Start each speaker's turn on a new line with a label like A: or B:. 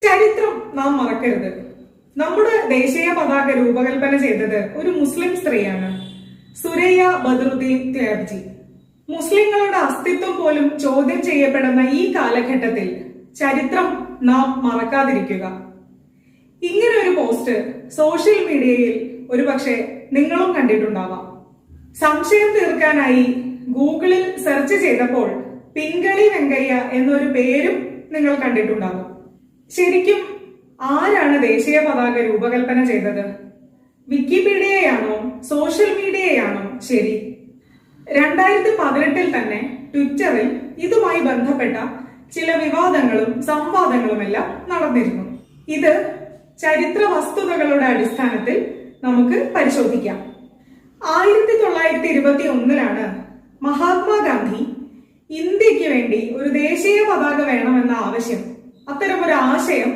A: ചരിത്രം നാം മറക്കരുത്. നമ്മുടെ ദേശീയ പതാക രൂപകൽപ്പന ചെയ്തത് ഒരു മുസ്ലിം സ്ത്രീയാണ്, സുരയ്യ ബദറുദ്ദീൻ ത്യാബ്ജി. മുസ്ലിങ്ങളുടെ അസ്തിത്വം പോലും ചോദ്യം ചെയ്യപ്പെടുന്ന ഈ കാലഘട്ടത്തിൽ ചരിത്രം നാം മറക്കാതിരിക്കുക. ഇങ്ങനെ ഒരു പോസ്റ്റ് സോഷ്യൽ മീഡിയയിൽ ഒരുപക്ഷെ നിങ്ങളും കണ്ടിട്ടുണ്ടാവാം. സംശയം തീർക്കാനായി ഗൂഗിളിൽ സെർച്ച് ചെയ്തപ്പോൾ പിങ്കളി വെങ്കയ്യ എന്നൊരു പേരും നിങ്ങൾ കണ്ടിട്ടുണ്ടാവും. ശരിക്കും ആരാണ് ദേശീയ പതാക രൂപകൽപ്പന ചെയ്തത്? വിക്കിപീഡിയയാണോ സോഷ്യൽ മീഡിയയാണോ ശരി? 2018 തന്നെ ട്വിറ്ററിൽ ഇതുമായി ബന്ധപ്പെട്ട ചില വിവാദങ്ങളും സംവാദങ്ങളുമെല്ലാം നടന്നിരുന്നു. ഇത് ചരിത്ര വസ്തുതകളുടെ അടിസ്ഥാനത്തിൽ നമുക്ക് പരിശോധിക്കാം. 1921 മഹാത്മാഗാന്ധി ഇന്ത്യക്ക് വേണ്ടി ഒരു ദേശീയ പതാക വേണമെന്ന ആവശ്യം, അത്തരമൊരു ആശയം